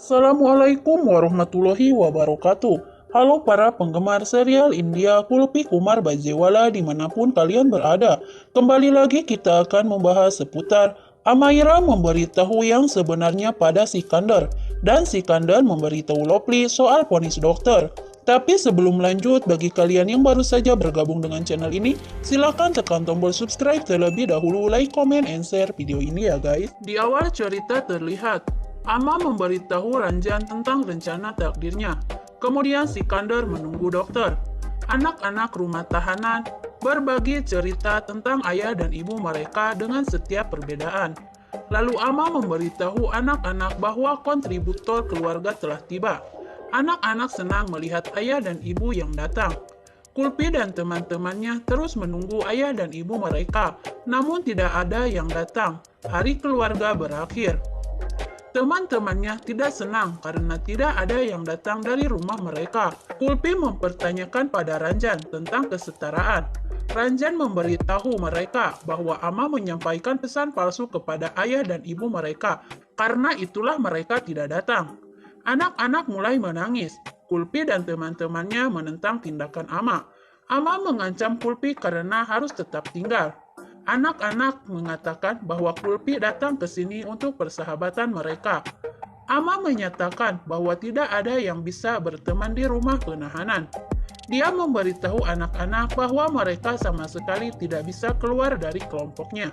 Assalamualaikum warahmatullahi wabarakatuh. Halo para penggemar serial India Kulpi Kumar Bajewala dimanapun kalian berada. Kembali lagi kita akan membahas seputar Amaira memberitahu yang sebenarnya pada Sikandar, dan Sikandar memberitahu Lopli soal vonis dokter. Tapi sebelum lanjut, bagi kalian yang baru saja bergabung dengan channel ini, silakan tekan tombol subscribe terlebih dahulu, like, comment, and share video ini ya guys. Di awal cerita terlihat, Ama memberitahu Ranjan tentang rencana takdirnya. Kemudian Sikandar menunggu dokter. Anak-anak rumah tahanan berbagi cerita tentang ayah dan ibu mereka dengan setiap perbedaan. Lalu Ama memberitahu anak-anak bahwa kontributor keluarga telah tiba. Anak-anak senang melihat ayah dan ibu yang datang. Kulpi dan teman-temannya terus menunggu ayah dan ibu mereka, namun tidak ada yang datang. Hari keluarga berakhir. Teman-temannya tidak senang karena tidak ada yang datang dari rumah mereka. Kulpi mempertanyakan pada Ranjan tentang kesetaraan. Ranjan memberitahu mereka bahwa Ama menyampaikan pesan palsu kepada ayah dan ibu mereka, karena itulah mereka tidak datang. Anak-anak mulai menangis. Kulpi dan teman-temannya menentang tindakan Ama. Ama mengancam Kulpi karena harus tetap tinggal. Anak-anak mengatakan bahwa Kulpi datang ke sini untuk persahabatan mereka. Ama menyatakan bahwa tidak ada yang bisa berteman di rumah penahanan. Dia memberitahu anak-anak bahwa mereka sama sekali tidak bisa keluar dari kelompoknya.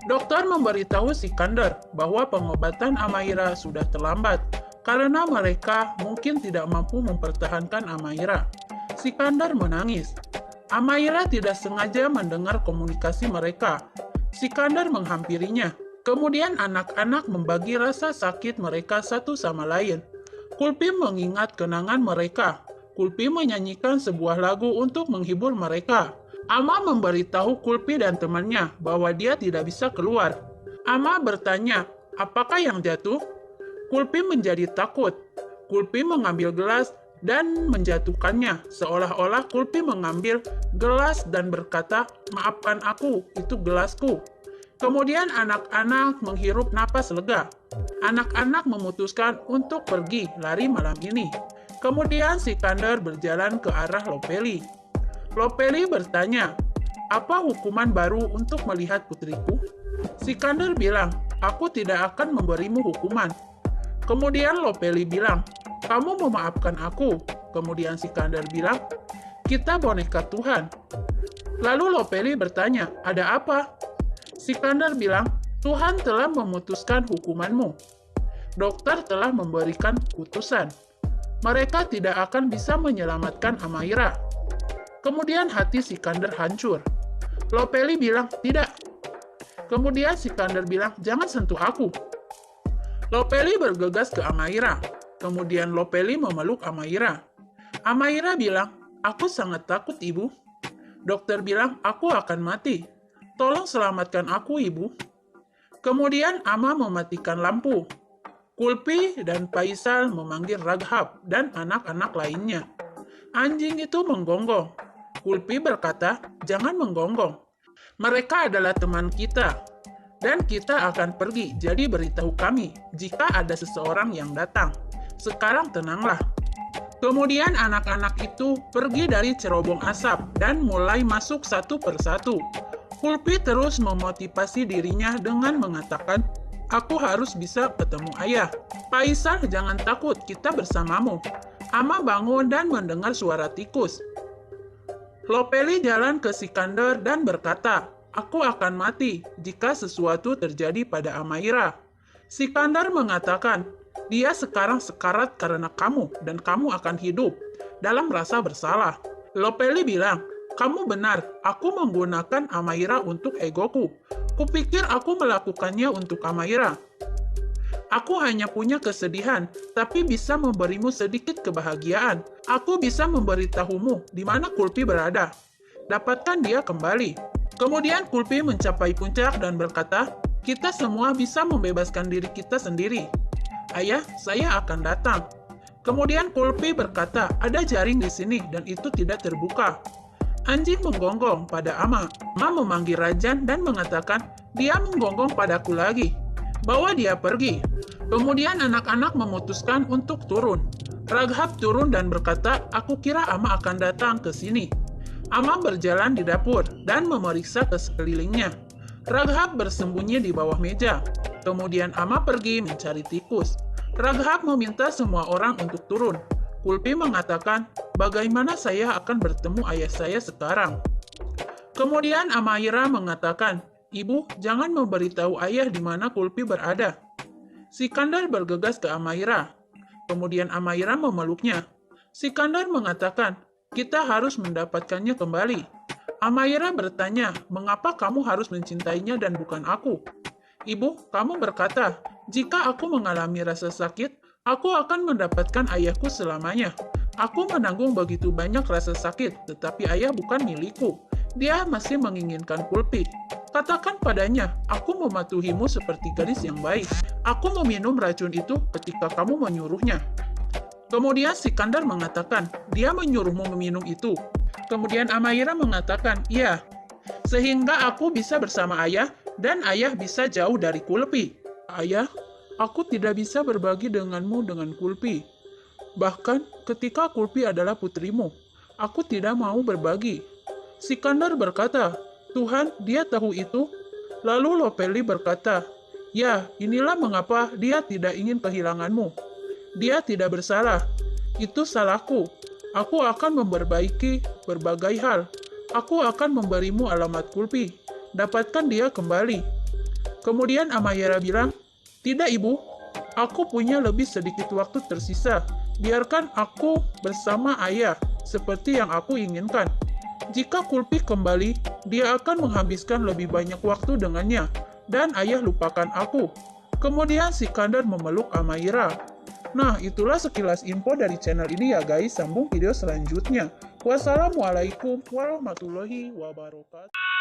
Dokter memberitahu Sikandar bahwa pengobatan Amaira sudah terlambat, karena mereka mungkin tidak mampu mempertahankan Amaira. Sikandar menangis. Amaira tidak sengaja mendengar komunikasi mereka. Sikandar menghampirinya. Kemudian anak-anak membagi rasa sakit mereka satu sama lain. Kulpi mengingat kenangan mereka. Kulpi menyanyikan sebuah lagu untuk menghibur mereka. Ama memberitahu Kulpi dan temannya bahwa dia tidak bisa keluar. Ama bertanya, apakah yang jatuh? Kulpi menjadi takut. Kulpi mengambil gelas dan menjatuhkannya, seolah-olah Kulpi mengambil gelas dan berkata, "Maafkan aku, itu gelasku." Kemudian anak-anak menghirup napas lega. Anak-anak memutuskan untuk pergi lari malam ini. Kemudian Sikandar berjalan ke arah Lopeli. Lopeli bertanya, "Apa hukuman baru untuk melihat putriku?" Sikandar bilang, "Aku tidak akan memberimu hukuman." Kemudian Lopeli bilang, "Kamu memaafkan aku." Kemudian Sikandar bilang, "Kita boneka Tuhan." Lalu Lopeli bertanya, "Ada apa?" Sikandar bilang, "Tuhan telah memutuskan hukumanmu. Dokter telah memberikan putusan. Mereka tidak akan bisa menyelamatkan Amaira." Kemudian hati Sikandar hancur. Lopeli bilang, "Tidak." Kemudian Sikandar bilang, "Jangan sentuh aku." Lopeli bergegas ke Amaira. Kemudian Lopeli memeluk Amaira. Amaira bilang, "Aku sangat takut, Ibu." Dokter bilang, "Aku akan mati. Tolong selamatkan aku, Ibu." Kemudian Ama mematikan lampu. Kulpi dan Faisal memanggil Raghab dan anak-anak lainnya. Anjing itu menggonggong. Kulpi berkata, "Jangan menggonggong. Mereka adalah teman kita. Dan kita akan pergi, jadi beritahu kami jika ada seseorang yang datang. Sekarang tenanglah." Kemudian anak-anak itu pergi dari cerobong asap dan mulai masuk satu persatu. Kulpi terus memotivasi dirinya dengan mengatakan, "Aku harus bisa ketemu ayah." "Faisal, jangan takut, kita bersamamu." Ama bangun dan mendengar suara tikus. Lopeli jalan ke Sikandar dan berkata, "Aku akan mati jika sesuatu terjadi pada Amaira." Sikandar mengatakan, "Dia sekarang sekarat karena kamu, dan kamu akan hidup dalam rasa bersalah." Lopeli bilang, "Kamu benar, aku menggunakan Amaira untuk egoku. Kupikir aku melakukannya untuk Amaira. Aku hanya punya kesedihan, tapi bisa memberimu sedikit kebahagiaan. Aku bisa memberitahumu di mana Kulpi berada. Dapatkan dia kembali." Kemudian Kulpi mencapai puncak dan berkata, "Kita semua bisa membebaskan diri kita sendiri. Ayah, saya akan datang." Kemudian Kulpi berkata, "Ada jaring di sini dan itu tidak terbuka." Anjing menggonggong pada Ama. Ama memanggil Ranjan dan mengatakan, "Dia menggonggong padaku lagi. Bawa dia pergi." Kemudian anak-anak memutuskan untuk turun. Raghab turun dan berkata, "Aku kira Ama akan datang ke sini." Ama berjalan di dapur dan memeriksa ke sekelilingnya. Raghab bersembunyi di bawah meja. Kemudian Ama pergi mencari tikus. Raghab meminta semua orang untuk turun. Kulpi mengatakan, "Bagaimana saya akan bertemu ayah saya sekarang?" Kemudian Amaira mengatakan, "Ibu, jangan memberitahu ayah di mana Kulpi berada." Sikandar bergegas ke Amaira. Kemudian Amaira memeluknya. Sikandar mengatakan, "Kita harus mendapatkannya kembali." Amaira bertanya, "Mengapa kamu harus mencintainya dan bukan aku?" "Ibu, kamu berkata, jika aku mengalami rasa sakit, aku akan mendapatkan ayahku selamanya. Aku menanggung begitu banyak rasa sakit, tetapi ayah bukan milikku. Dia masih menginginkan Kulpi. Katakan padanya, aku mematuhimu seperti gadis yang baik. Aku meminum racun itu ketika kamu menyuruhnya." Kemudian Sikandar mengatakan, "Dia menyuruhmu meminum itu." Kemudian Amaira mengatakan, "Iya, sehingga aku bisa bersama ayah dan ayah bisa jauh dari Kulpi." "Ayah, aku tidak bisa berbagi denganmu dengan Kulpi. Bahkan ketika Kulpi adalah putrimu, aku tidak mau berbagi." Sikandar berkata, "Tuhan, dia tahu itu." Lalu Lopeli berkata, "Ya, inilah mengapa dia tidak ingin kehilanganmu. Dia tidak bersalah. Itu salahku. Aku akan memperbaiki berbagai hal. Aku akan memberimu alamat Kulpi. Dapatkan dia kembali." Kemudian Amayara bilang, "Tidak, Ibu. Aku punya lebih sedikit waktu tersisa. Biarkan aku bersama ayah, seperti yang aku inginkan. Jika Kulpi kembali, dia akan menghabiskan lebih banyak waktu dengannya, dan ayah lupakan aku." Kemudian Sikandar memeluk Amaira. Nah, itulah sekilas info dari channel ini ya guys. Sambung video selanjutnya. Wassalamualaikum warahmatullahi wabarakatuh.